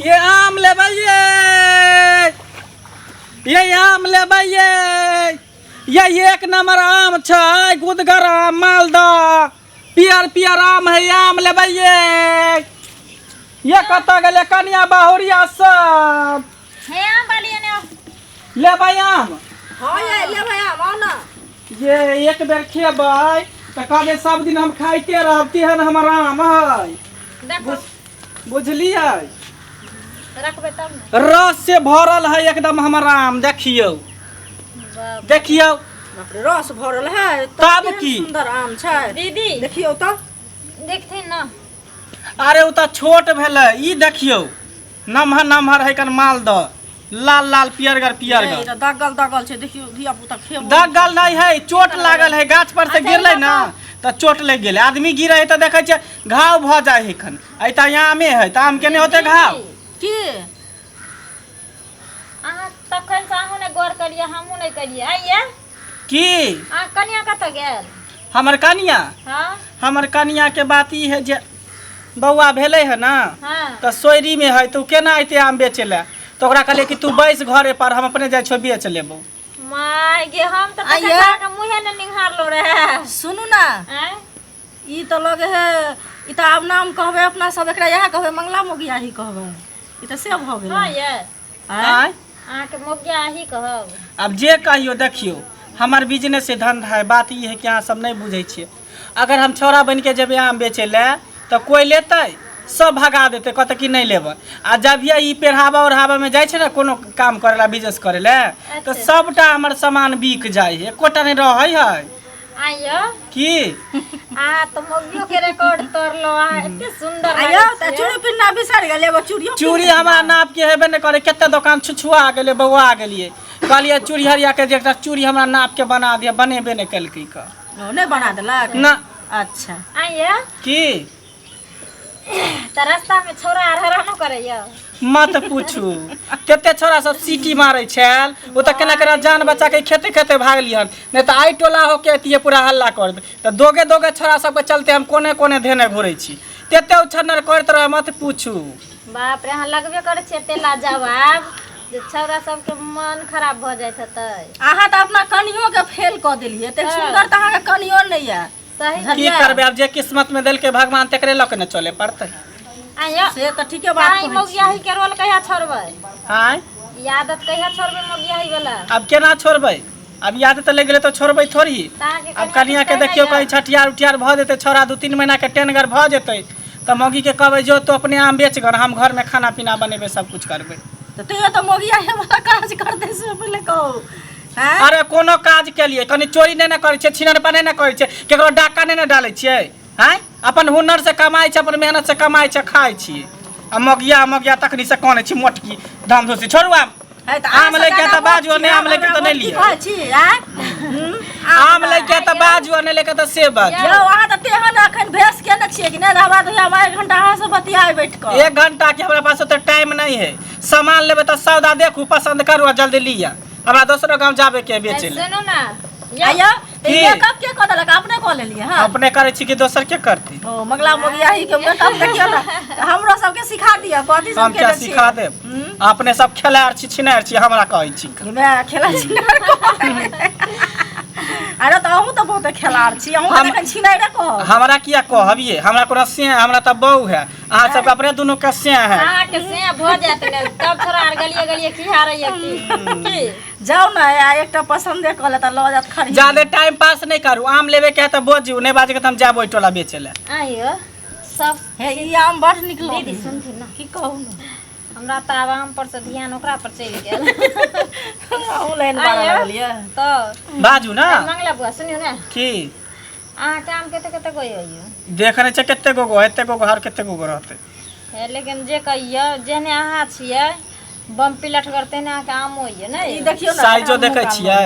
ये आम ले भैये, ये आम ले भैये, ये एक नंबर आम छै, गुदगर आम, मालदह, पियर पियर आम है, आम ले भैये। ये कत गले कनिया बहुरिया सब हे आम बालिए ने ले भाई आम। हां ये ले भाई आम आओ ना। ये एक बेर खेबै त कहबे सब दिन हम खाइते रहब, तेहन हमर आम है। देखो बुझलिए, रखबे तब ना। रस से भरल है एकदम हमर आम, देखियो देखियो बाप रे रस भरल है तब की सुंदर आम छै दीदी देखियो त देखथिन ना। अरे उ त छोट भेलै, ई देखियो नमहर नमहर है कन मालदह, लाल लाल पियरगर पियरगर। ए दगल दगल छै देखियो, धिया पुता खेबो दगल नहीं है, चोट लागल है, गाछ पर से गिरले ना त चोट लग गेलै। आदमी गिरे है त देखे छै घाव भ जाय है खन। ऐ त आमे है त आम केने होते घाव की अहाँ तखन से अहूँ ने गौर करिए, हमहूँ नहीं करिए। आइए की आ कनिया कत गेल? हमर कनिया, हाँ हमर कनिया के बात ई है जे बौआ भेले है ना हाँ त सोयरी में है, तू केना अइते आम बेचे ले? तो ओकरा कहले कि तू बैस घरे पर, हम अपने जाय छो बेच लेबो। माय गे हम त आइए। तखन के मुंहे ने निहारलो रहे। सुनू ना हैं ई त लगे है, ई त आब नाम कहबे अपना सब एकरा यह कहबे मंगला मोगिया ही कहबे। ई त से भ गेल हां ये आय अहाँ के मोगिया ही कहब। अब जे कहियो देखियो, हमर बिजनेस से धंधा है। बात ई है कि अहाँ सब नहीं बुझे छिए। अगर हम छोरा बन के जेबे आम बेचे ले तो कोई लेते, सब भगा देते, कहते कि नहीं लेब। आ जब ये ई पेढ़ावा ओढ़ावा में जाय छै ना कोनो काम करे ला, बिजनेस करे ले, तो सबटा हमर सामान बिक जाय है, एकोटा नहीं रहै है। आइयो की आ तो मोगियो के रिकॉर्ड तोड़लो। आ एते सुंदर आयो लागै त छै। चूड़ी पिन्ना बिसर गेले, एगो चूड़ियो चूड़ी हमारा नाप के हेबे नहीं करे, केते दुकान छुछुआ गेले, बौआ गेलिए। कहलिए चूड़ी हरिया के जेटा चूड़ी हमरा नाप के बना दिया, बनेबे नहीं कलकै का नहीं बना देलक ना। अच्छा आइयो की त रास्ता में छोरा आर हरानो करैया। मत पूछू, केते छोरा सब सीटी मारे छल, ओ त केना केना जान बचा के खेते खेते भागलियन, नहीं तो आई टोला होके अतिये पूरा हल्ला कर दे। तो दोगे दोगे छोरा सब के चलते हम कोने कोने धेने घुरे छी, तेते उछन्नर करत रहे, मत पूछू। बाप रे अहाँ लगबे करे छियै एते लाजवाब जे छौरा सबके मन खराब भ जाइत हेतै। अहाँ त अपना कनियो के फेल क देलिए, एते सुंदर त अहाँ के कनियो नहीं है। सही की करबे, अब जे किस्मत में देल के भगवान तकरे लक न चले पड़ते। आइयो से त ठीके बात काई कहै मोगिया ही के रोल कहिया छोड़बै? आय ई आदत कहिया छोड़बै मोगिया ही वाला? अब केना छोड़बै? अब याद त लग गेले तो छोड़बै थोड़ी। अब कनिया के देखियो कहीं छठियार उठियार भ जेते, छोरा 2-3 महीना के टेनगर भ जेते, त मौगी के कहबै जो तो अपने आम बेच कर, हम घर में खाना पीना बनेबे, सब कुछ करबे। त तैयो त मोगिया हे वाला काज करते से पहले कहो। हैं अरे कोनो काज के लिए कनी चोरी नहीं ना करे छे, छिनरपा नहीं ना करे छे, केकरो डाका नहीं ना डाले छे। हैं अपन हुनर से कमाई छे, अपन मेहनत से कमाई छे, खाई छी। आ मगिया मगिया तकनी से कोने छी मोटकी धाम धोसी छोड़ू आम। है त आम लेके त बाजू ने, आम लेके त नहीं लिए। कहै छी हैं आम लेके त बाजू ने, लेके त से बाजू। यौ अहाँ त तेहन अखन भेस के न छिए कि नहीं रहबा तो हम 1 घंटा अहाँ से बतियाए बैठ क। 1 घंटा के हमरा पास तो टाइम नहीं है। सामान लेबे तो सौदा देखू, पसंद करू आ जल्दी लिया। हमरा दूसरो गांव जाबे के बेचे ले। सुनो ना आइयो की? ये कब के क देलक, अपने क लेलिए। हां अपने करे छी कि दोसर के करती? ओ मंगला मोगिया ही के मेकअप देखियो ना, हमरो सबके सिखा दिया, कथि हम सब क्या के सिखा देब? अपने सब खेलार छी, छिनार छी, हमरा कहै छी। मैं खेला छिनार को। अरे त हमहु त बहुत खेलार छी, हमहु त कखन छिनार कह। हमरा किया कहबिए? हमरा कोनो से, हमरा त बहू है, अहाँ सब अपने दुनु के से है। अहाँ के से भ जात ने, तब छोरा आर गलिए गलिए खिहारैया की जाओ ना एकटा पसंदे क ले त ल जात खरीद। ज्यादा टाइम पास नहीं करू, आम लेबे के है त बोझू, नहीं बाजे के त हम जाबो टोला बेचे ले। आइयो सब हे ई आम बड़ निकलो। दीदी सुनथिन ना, की कहू ना, हमरा त अब आम पर से ध्यान ओकरा पर चलि गेल। ऑनलाइन बारा लगलिए तो बाजू ना। मंगला बुआ सुनियो ना, की अहाँ के आम केते केते गयो यो देखने छ केते गो हेते गो हर केते गो रहते है, लेकिन जे कहियो जेने अहाँ छियै बम पिलट करते ने अहाँ के आम होइए नै। ई देखियो ना साइजो देखे छियै,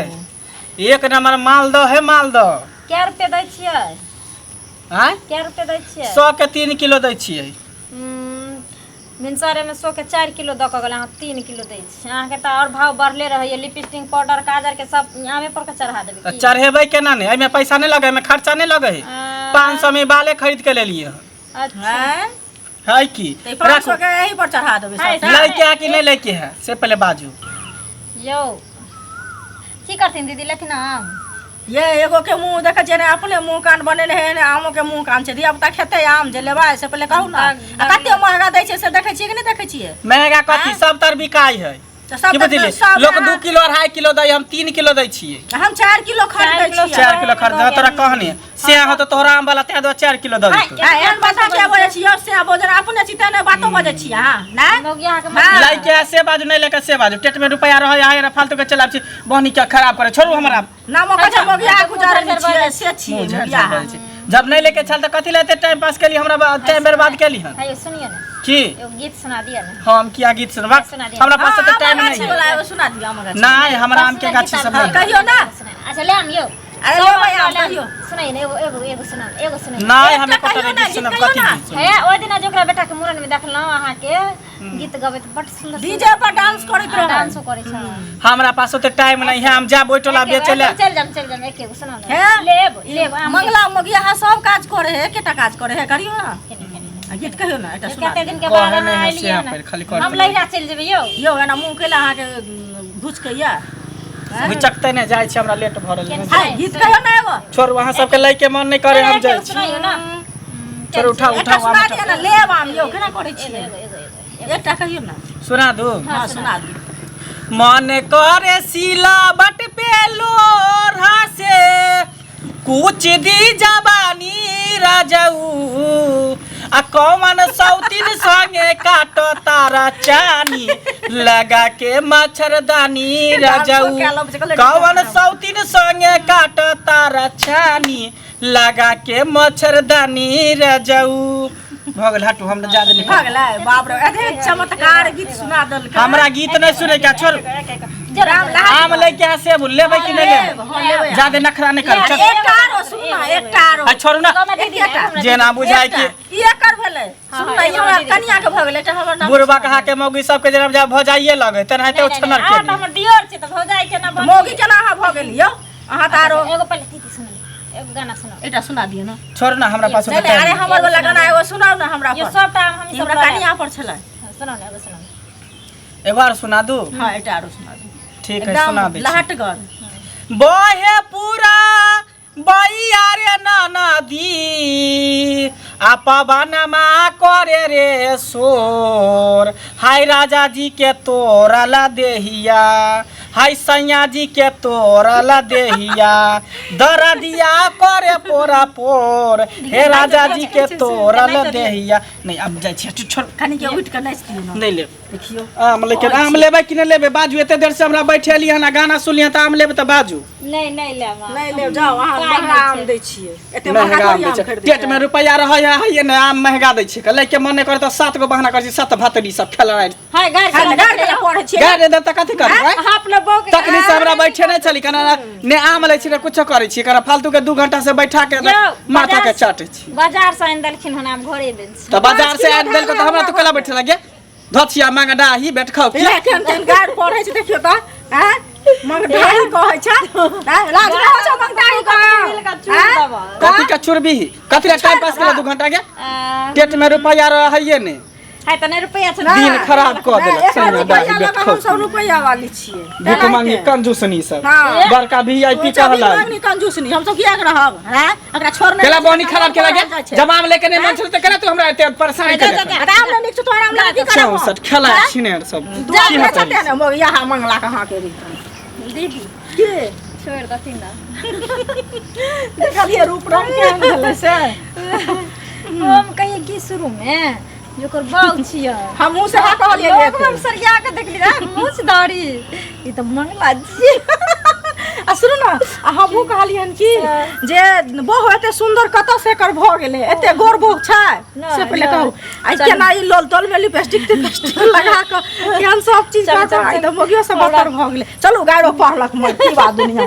1 नंबर मालदह है, मालदह। क्या रुपए दै छियै? हैं क्या रुपए दै छियै? 100 के 3 किलो दै छियै। भिनसरे में 100 के 4 किलो द के गेल, अहाँ 3 किलो दै छी। अहाँ के त और भाव बढ़ले रहैया, लिपस्टिक पाउडर काजर के सब आमे पर के चढ़ा देबै की? चढ़ेबै केना नहीं? एमे पैसा नहीं लगे, एमे खर्चा नहीं लगे है। 500 में बाले खरीद के ले लिए। अच्छा है की तो 500 के यही पर चढ़ा देबे है, सब। लड़के है कि नहीं लड़के है से पहले बाजू। यो की करथिन दीदी लेथिन आम ये एगो के मुंह देखे छियै ने अपने मुंह कान बनेले है ने आमो के मुंह कान छै धिया पुता खेते आम जे लेबा से पहले कहू ना आ कते महंगा दै छै से देखे छियै कि नहीं देखे छियै महंगा कथी सब तर बिकाई है तो सब की बुझलिए लोग 2 किलो 2.5 किलो दै हम 3 किलो दै छियै हम 4 किलो खरीदै छियै 4 किलो खरीद तोरा कहने से हो तो तोरा आम वाला ते दो 4 किलो दे देतो आ एहन बात के बोले छियै से बोझन अपने चिते ने बातो बजे छियै हां ना मौगिया के हाँ। लड़के से बाजू नहीं लेके से बाजू टेट में रुपया रह है फालतू के चलाब छी बहनी के खराब करे छोड़ू हमरा नामो के मोगिया गुजार छियै से छियै मुंह झाड़ मोगिया झाड़ करे छै। जब नहीं लेके चल तो कथी लेते टाइम पास के लिए हमरा टाइम बर्बाद के लिए है सुनिए ना की एगो गीत सुना दिया ना हम किया गीत सुनबा सुना दिया। हमरा पास तो टाइम नहीं है है सुना दिया हमरा नहीं हमरा आम के गाछी सब नहीं कहियो ना अच्छा ले हम यो अरे ले भाई आम कहियो सुनाई ने एगो सुना एगो सुनाई नहीं हमें कहियो पता ना, नहीं सुनब गीत कथी कहियो गीत सुनब। है ओइ दिन जोकरा बेटा के मूरन में देखलौ अहाँ के गीत गबैत बड सुंदर डीजे पर डांस करैत रहे डांसो करे छ हमरा पास तो टाइम नहीं है हम जा बैठोला बेचे ले चल जाम एक एगो सुना है? लेब आम मंगला मोगिया हाँ सब काज करे है केटा काज करे है करियो ना आ गीत कहियो ना एटा सुना कते दिन के कहे बाद नहीं अहाँ है आइलिए से ना पर खाली कर हम लहिरा चल जेबै यो यो एना मुंह केला अहाँ के घुस के या बुचकते नहीं जाय छी हमरा लेट भरल है हाय गीत कहियो ना एगो छोड़ वहां सब के लई के मन नहीं करे हम जाय छी सुनाइयो ना चलो उठा एटा उठा सुना दिया ना लेब आम यो केना करे छियै एगो एकटा कहियो ना सुना दू हां सुना दी मन करे सिलावट पे लोढ़ा से कुछ दी जवानी राजाऊ आ कौन सौतीन संगे काटो तारा चानी लगा के मच्छरदानी राजाऊ कौन सौतीन संगे काटो तारा चानी लगा के मच्छरदानी राजाऊ भगल हटू हम ज्यादा नहीं भगला बाप रे अरे चमत्कार गीत सुना दल हमरा गीत नहीं सुने क्या छोड़ आम लेके से बोल लेबै कि नहीं लेबै ज्यादा नखरा नहीं कर चल एक आरो सुनना एक आरो आ छोड़ू ना जे ना बुझाय कि ये कर भेलै सुनना ये हमरा कनिया के भगले त हमर नाम बुढ़बा कहा के मौगी सब के जरा भ जाइए लगे तेनाहिते ओ छनर के दी। हमर दियोर छै त भौजाई के ना मोगी केना अहाँ भ गेली यौ अहाँ त आरो एगो पहले दीदी सुन एगो गाना सुनाओ एटा सुना दियो ना छोड़ ना हमरा पास नहीं अरे हमर वाला गाना एगो सुनाओ ना हमरा ये पर सब टाइम हम सब हमरा कनिया पर छलै सुनाओ ना एगो सुनाओ एक बार सुना दू हां एटा आरो सुना दी ठीक है सुना दे लहटगर बहे पूरा बैया रे नदी आ पवनमा करे रे सोर हाय राजा जी के तोरला देहिया हाय सैया जी के तोरला देहिया दरदिया करे पोरा पोर हे राजा जी के तोरला देहिया नहीं अब जाय छी छोड़ कनी के उठ के नाच दियो ना नहीं ले देखियो आम लेकिन आम लेबै कि नहीं लेबै बाजू एते देर से हमरा बैठेली हन गाना सुनलिए त आम लेबै त बाजू नहीं लेबा नहीं ले जाओ अहाँ महंगा आम दै छियै एते महंगा महंगा आम दै छै पेट में रुपया रहै है ने आम महंगा दै छै लै के मन नहीं करे त 7 गो बहाना कर 7 भातरी सब खेलाइ हाय गाय से गाड़ी पढ़े छियै गाय दे त कथि करबै आप लोग बो तखनी से हमरा बैठे नहीं छली कना ने आम लै छी ने कुछ करै छी कना फालतू के 2 घंटा से बैठा के माथा के चाटै छी बाजार से आन देलखिन हन आम घरे बेच त बाजार से आन देल को त हमरा तो कला बैठे लगे धछिया मंगडा ही बैठ खाओ की लेकिन तेन गाड़ पढ़े छै देखियो त हैं मंगडाही कहै छै हैं लाज कहै छै मंगडाही कहै कथि का चुरबी कथि ला टाइम पास केला 2 घंटा के पेट में रुपया रहैये ने हाय तने रुपया छै दिन खराब क देलक सैया दाही बैठ खाओ हम 100 रुपया वाली छियै भीख मांगी कंजूसनी सब हाँ। बड़का वीआईपी कहला मांगनी कंजूसनी हम सब किया के रहब हैं एकरा छोड़ने केला बहनी खराब केला के जब आम लेके नहीं मन छल त केला तू हमरा एते परेशान कर देता आराम ले निक तो आराम ले की करब 64 खेला छिनेर सब जा बेचते ने मोग यहाँ मंगला कहाँ के दीदी के छोड़ दथिन ना देखलिए रूप रंग के भेलै से हम कहिए की शुरू में जोकर बाऊ छिय हमहू से कहलिए हम सरिया के देखली रे मुछ दाढ़ी ई त मंगला जी आ सुनु ना हमहू कहलियन की जे बहु एते सुंदर कत से कर भ गेले एते गोर बहु छै से पहले कहू आई केना ई लोल तोल में लिपस्टिक लगा के केहन सब चीज का त मोगियो से बतर भ गेले चलू गाड़ो पढ़लक मर की बात दुनिया